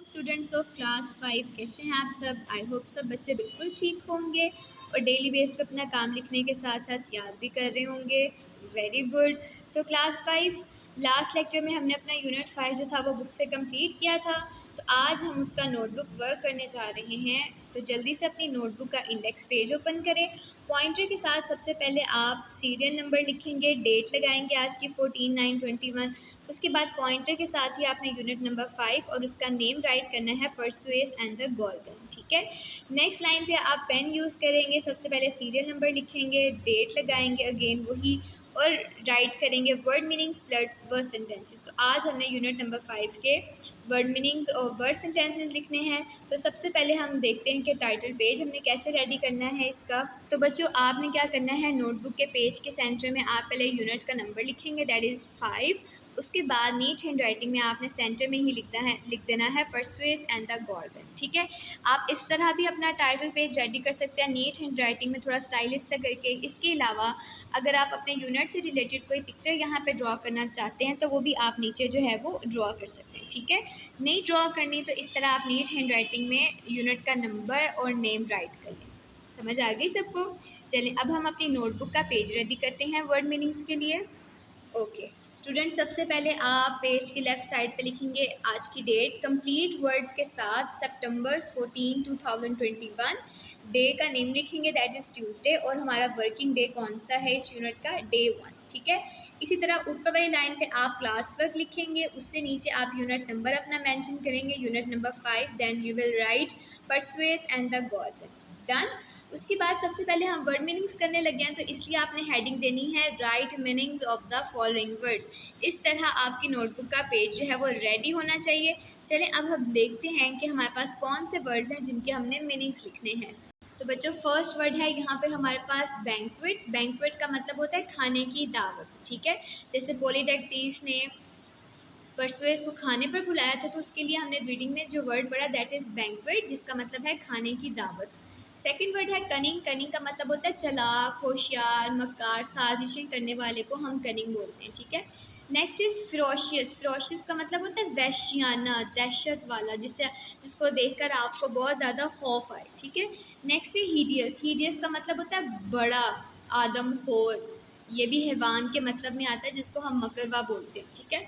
Students of class 5, कैसे हैं आप सब। आई होप सब बच्चे बिल्कुल ठीक होंगे और डेली बेस पे अपना काम लिखने के साथ साथ याद भी कर रहे होंगे। Very good. So class 5 last lecture में हमने अपना यूनिट 5 जो था वो बुक से कंप्लीट किया था। तो आज हम उसका नोटबुक वर्क करने जा रहे हैं। तो जल्दी से अपनी नोटबुक का इंडेक्स पेज ओपन करें। पॉइंटर के साथ सबसे पहले आप सीरियल नंबर लिखेंगे, डेट लगाएंगे आज की 14/9/21। उसके बाद पॉइंटर के साथ ही आपने यूनिट नंबर 5 और उसका नेम राइट करना है, परसुएस एंड द गोर्गन। ठीक है। नेक्स्ट लाइन पे आप पेन यूज़ करेंगे, सबसे पहले सीरियल नंबर लिखेंगे, डेट लगाएंगे अगेन वही, और राइट करेंगे word meanings plus word sentences. तो आज हमने यूनिट नंबर 5 के वर्ड मीनिंग्स और वर्ड सेंटेंसेस लिखने हैं। तो सबसे पहले हम देखते हैं कि टाइटल पेज हमने कैसे रेडी करना है इसका। तो बच्चों आपने क्या करना है, नोटबुक के पेज के सेंटर में आप पहले यूनिट का नंबर लिखेंगे, दैट इज़ 5। उसके बाद नीट हैंड राइटिंग में आपने सेंटर में ही लिख देना है परसुएस एंड द गोर्गन। ठीक है। आप इस तरह भी अपना टाइटल पेज रेडी कर सकते हैं नीट हैंड राइटिंग में, थोड़ा स्टाइलिश सा करके। इसके अलावा अगर आप अपने यूनिट से रिलेटेड कोई पिक्चर यहाँ पे ड्रॉ करना चाहते हैं तो वो भी आप नीचे जो है वो ड्रॉ कर सकते हैं। ठीक है। नहीं ड्रॉ करनी तो इस तरह आप नीट हैंड राइटिंग में यूनिट का नंबर और नेम राइट कर लें। समझ आ गई सबको। चलिए अब हम अपनी नोटबुक का पेज रेडी करते हैं वर्ड मीनिंग्स के लिए। ओके स्टूडेंट, सबसे पहले आप पेज की लेफ़्ट साइड पे लिखेंगे आज की डेट कंप्लीट वर्ड्स के साथ, सितंबर 14, 2021। डे का नेम लिखेंगे, दैट इज़ ट्यूसडे, और हमारा वर्किंग डे कौन सा है इस यूनिट का, डे 1। ठीक है। इसी तरह ऊपर वाली लाइन पे आप क्लास वर्क लिखेंगे, उससे नीचे आप यूनिट नंबर अपना मेंशन करेंगे, unit number 5। Then you will write Perseus and the Gorgon. Done. उसके बाद सबसे पहले हम वर्ड मीनिंग्स करने लगे हैं, तो इसलिए आपने हेडिंग देनी है right meanings of the following words. इस तरह आपकी नोटबुक का पेज जो है वो रेडी होना चाहिए। चलें अब हम देखते हैं कि हमारे पास कौन से वर्ड्स हैं जिनके हमने मीनिंग्स लिखने हैं। तो बच्चों फर्स्ट वर्ड है यहाँ पे हमारे पास बैंक्वेट। बैंक्वेट का मतलब होता है खाने की दावत। ठीक है। जैसे पॉलीडेक्टिस ने परसुएस को खाने पर बुलाया था, तो उसके लिए हमने रीडिंग में जो वर्ड पढ़ा दैट इज़ बैंक्वेट, जिसका मतलब है खाने की दावत। सेकंड वर्ड है कनिंग। कनिंग का मतलब होता है चालाक, होशियार, मक्कार, साजिशें करने वाले को हम कनिंग बोलते हैं। ठीक है। Next is ferocious. फिरोशियस का मतलब होता है वहशियाना, दहशत वाला, जिसको देखकर आपको बहुत ज़्यादा खौफ आए। ठीक है। नेक्स्ट है हीडियस। हीडियस का मतलब होता है बड़ा, आदमखोर। ये भी हैवान के मतलब में आता है, जिसको हम मकरवा बोलते हैं। ठीक है।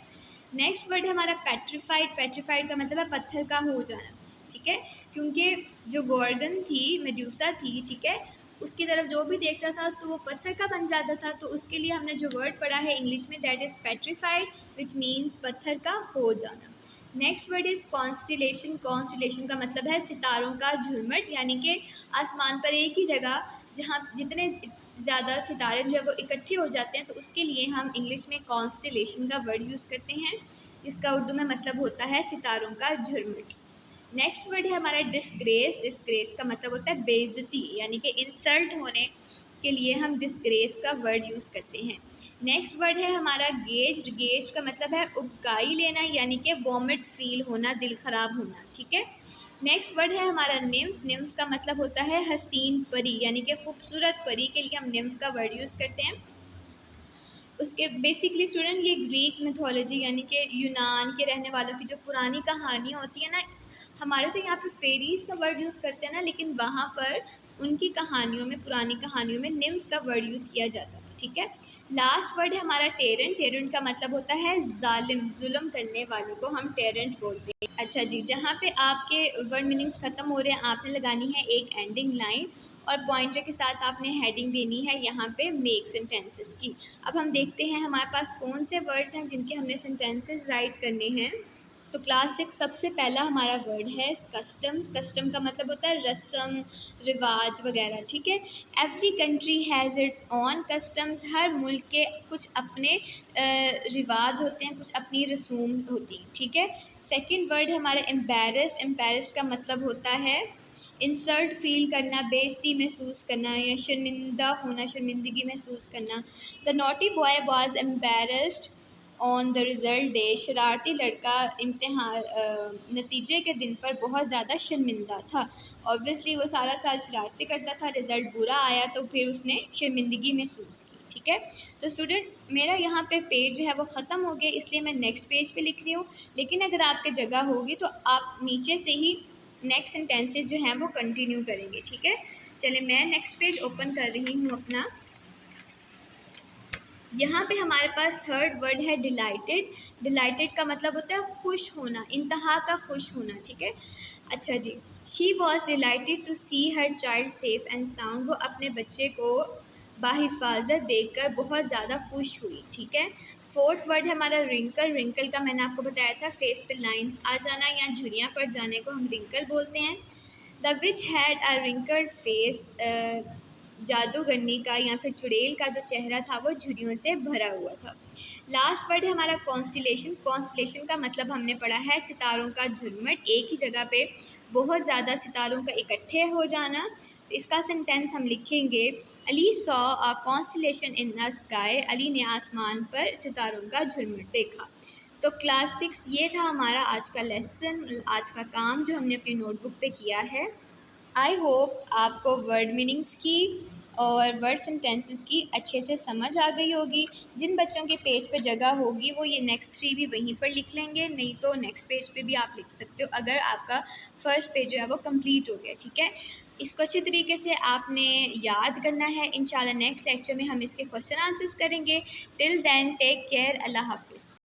नेक्स्ट वर्ड है हमारा पेट्रीफाइड। पेट्रीफाइड का मतलब है पत्थर का हो जाना। ठीक है। क्योंकि जो गोर्गन थी, मेड्यूसा थी, ठीक है, उसकी तरफ जो भी देखता था तो वो पत्थर का बन जाता था। तो उसके लिए हमने जो वर्ड पढ़ा है इंग्लिश में that is petrified, which means पत्थर का हो जाना। Next word is constellation. Constellation का मतलब है सितारों का झुरमट, यानी कि आसमान पर एक ही जगह जहाँ जितने ज़्यादा सितारे जो है वो इकट्ठे हो जाते हैं, तो उसके लिए हम इंग्लिश में कॉन्स्टिलेशन का वर्ड यूज़ करते हैं, जिसका उर्दू में मतलब होता है सितारों का झुरमुट। नेक्स्ट वर्ड है हमारा डिस्ग्रेस। डिस्ग्रेस का मतलब होता है बेइज्जती, यानी कि इंसल्ट होने के लिए हम डिस्ग्रेस का वर्ड यूज़ करते हैं। नेक्स्ट वर्ड है हमारा गेज्ड। गेज्ड का मतलब है उबकाई लेना, यानी कि वॉमिट फील होना, दिल ख़राब होना। ठीक है। नेक्स्ट वर्ड है हमारा निम्फ। निम्फ का मतलब होता है हसीन परी, यानी कि खूबसूरत परी के लिए हम निम्फ का वर्ड यूज़ करते हैं। उसके बेसिकली स्टूडेंट ये ग्रीक मिथोलॉजी, यानी कि यूनान के रहने वालों की जो पुरानी कहानियाँ होती है ना, हमारे तो यहाँ पे फेरीज का वर्ड यूज़ करते हैं ना, लेकिन वहाँ पर उनकी कहानियों में, पुरानी कहानियों में निम्फ का वर्ड यूज़ किया जाता था। ठीक है। लास्ट वर्ड है हमारा टेरेंट। टेरेंट का मतलब होता है जालिम, जुल्म करने वालों को हम टेरेंट बोलते हैं। अच्छा जी, जहाँ पे आपके वर्ड मीनिंग्स ख़त्म हो रहे हैं आपने लगानी है एक एंडिंग लाइन, और पॉइंटर के साथ आपने हेडिंग देनी है यहाँ पे मेक सेंटेंसेस की। अब हम देखते हैं हमारे पास कौन से वर्ड्स हैं जिनके हमने सेंटेंसेस राइट करने हैं। तो क्लास 6 सबसे पहला हमारा वर्ड है कस्टम्स। कस्टम का मतलब होता है रस्म, रिवाज वगैरह। ठीक है। Every country has its own customs. हर मुल्क के कुछ अपने रिवाज होते हैं, कुछ अपनी रसूम होती हैं। ठीक है। सेकंड वर्ड है हमारा एम्बेरस्ड। एम्बेरस्ड का मतलब होता है इंसल्ट फील करना, बेइज्जती महसूस करना या शर्मिंदा होना, शर्मिंदगी महसूस करना। The naughty boy was embarrassed on the result day. शरारती लड़का इम्तिहान नतीजे के दिन पर बहुत ज़्यादा शर्मिंदा था। ऑब्वियसली वो सारा साल शरारती करता था, रिज़ल्ट बुरा आया तो फिर उसने शर्मिंदगी महसूस की। ठीक है। तो स्टूडेंट मेरा यहाँ पे पेज जो है वो ख़त्म हो गया, इसलिए मैं नेक्स्ट पेज पे लिख रही हूँ, लेकिन अगर आपके जगह होगी तो आप नीचे से ही नेक्स्ट सेंटेंसेस जो हैं वो कंटिन्यू करेंगे, ठीक है। चलिए मैं नेक्स्ट पेज ओपन कर रही हूँ अपना। यहाँ पे हमारे पास थर्ड वर्ड है डिलाइटेड। डिलाइटेड का मतलब होता है खुश होना, इंतहा का खुश होना, ठीक है। अच्छा जी, she was delighted to see her child safe and sound. वो अपने बच्चे को बाहिफाजत देखकर बहुत ज़्यादा खुश हुई, ठीक है। फोर्थ वर्ड है हमारा रिंकल। रिंकल का मैंने आपको बताया था फेस पे लाइन आ जाना या झुर्रियाँ पड़ जाने को हम रिंकल बोलते हैं। The witch had a wrinkled face. जादूगरनी का या फिर चुड़ैल का जो चेहरा था वो झुर्रियों से भरा हुआ था। लास्ट वर्ड है हमारा कॉन्स्टिलेशन। कॉन्स्टिलेशन का मतलब हमने पढ़ा है सितारों का झुरमुट, एक ही जगह पे बहुत ज़्यादा सितारों का इकट्ठे हो जाना। तो इसका सेंटेंस हम लिखेंगे, Ali saw a constellation in the sky. Ali ने आसमान पर सितारों का झुरमुट देखा। तो क्लास 6 ये था हमारा आज का लेसन, आज का काम जो हमने अपनी नोटबुक पे किया है। आई होप आपको वर्ड मीनिंग्स की और वर्ड सेंटेंसेस की अच्छे से समझ आ गई होगी। जिन बच्चों के पेज पे जगह होगी वो ये नेक्स्ट 3 भी वहीं पर लिख लेंगे, नहीं तो नेक्स्ट पेज पे भी आप लिख सकते हो अगर आपका फर्स्ट पेज जो है वो कंप्लीट हो गया, ठीक है। इसको अच्छी तरीके से आपने याद करना है। इंशाल्लाह नेक्स्ट लेक्चर में हम इसके क्वेश्चन आंसर्स करेंगे। टिल देन टेक केयर, अल्लाह हाफिज़।